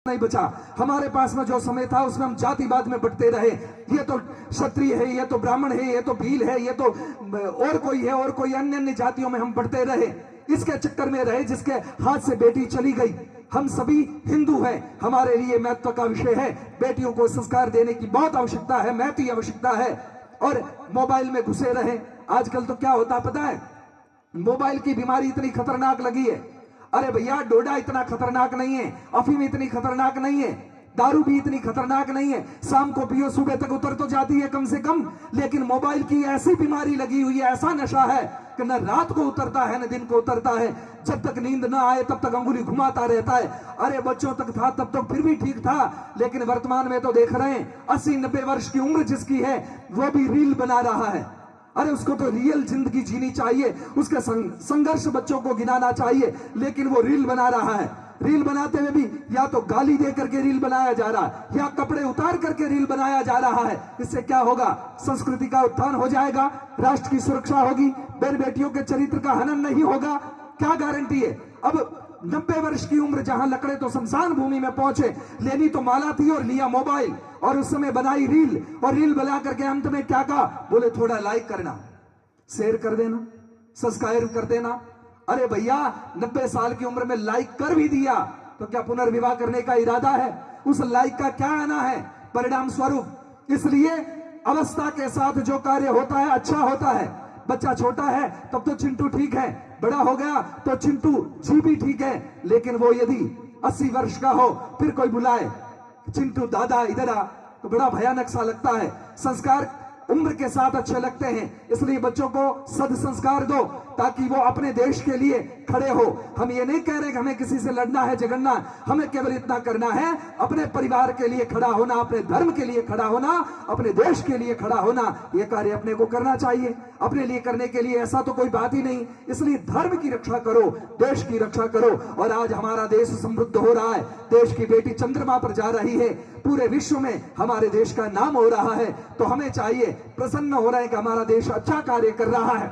नहीं बचा। हमारे पास में जो समय था उसमें हम जातिवाद में बंटते रहे, ये तो क्षत्रिय है, ये तो ब्राह्मण है, ये तो भील है, ये तो और कोई है, और कोई अन्य अन्य जातियों में हम बढ़ते रहे। इसके चक्कर में रहे जिसके हाथ से बेटी चली गई। हम सभी हिंदू हैं, हमारे लिए महत्व का विषय है, बेटियों को संस्कार देने की बहुत आवश्यकता है, महती आवश्यकता है। और मोबाइल में घुसे रहे। आजकल तो क्या होता पता है, मोबाइल की बीमारी इतनी खतरनाक लगी है। अरे भैया, डोडा इतना खतरनाक नहीं है, अफीम इतनी खतरनाक नहीं है, दारू भी इतनी खतरनाक नहीं है। शाम को पियो, सुबह तक उतर तो जाती है कम से कम, लेकिन मोबाइल की ऐसी बीमारी लगी हुई है, ऐसा नशा है कि न रात को उतरता है न दिन को उतरता है। जब तक नींद ना आए तब तक अंगुली घुमाता रहता है। अरे बच्चों तक था तब तो फिर भी ठीक था, लेकिन वर्तमान में तो देख रहे हैं 80-90 वर्ष की उम्र जिसकी है वो भी रील बना रहा है। अरे उसको तो रियल जिंदगी जीनी चाहिए, उसके संघर्ष बच्चों को गिनाना चाहिए, लेकिन वो रील बना रहा है। रील बनाते हुए भी या तो गाली दे करके रील बनाया जा रहा है, या कपड़े उतार करके रील बनाया जा रहा है। इससे क्या होगा? संस्कृति का उत्थान हो जाएगा, राष्ट्र की सुरक्षा होगी, बहन बेटियों के चरित्र का हनन नहीं होगा। क्या गारंटी है? अब 90 वर्ष की उम्र जहां लकड़े तो शमशान भूमि में पहुंचे, लेनी तो माला थी और लिया मोबाइल, और उस समय बनाई रील, और रील बना करके अंत में क्या कहा? बोले थोड़ा लाइक करना, शेयर कर देना, सब्सक्राइब कर देना। अरे भैया, 90 साल की उम्र में लाइक कर भी दिया तो क्या पुनर्विवाह करने का इरादा है? उस लाइक का क्या आना है परिणाम स्वरूप? इसलिए अवस्था के साथ जो कार्य होता है अच्छा होता है। बच्चा छोटा है तब तो चिंटू ठीक है, बड़ा हो गया तो चिंटू जी भी ठीक है, लेकिन वो यदि 80 वर्ष का हो फिर कोई बुलाए चिंटू दादा इधर आ, तो बड़ा भयानक सा लगता है। संस्कार उम्र के साथ अच्छे लगते हैं, इसलिए बच्चों को सद संस्कार दो ताकि वो अपने देश के लिए खड़े हो। हम ये नहीं कह रहे कि हमें किसी से लड़ना है झगड़ना, हमें केवल इतना करना है अपने परिवार के लिए खड़ा होना, अपने धर्म के लिए खड़ा होना, अपने देश के लिए खड़ा होना। ये कार्य अपने को करना चाहिए। अपने लिए करने के लिए ऐसा तो कोई बात ही नहीं। इसलिए धर्म की रक्षा करो, देश की रक्षा करो। और आज हमारा देश समृद्ध हो रहा है, देश की बेटी चंद्रमा पर जा रही है, पूरे विश्व में हमारे देश का नाम हो रहा है। तो हमें चाहिए, प्रसन्न हो रहे हैं कि हमारा देश अच्छा कार्य कर रहा है।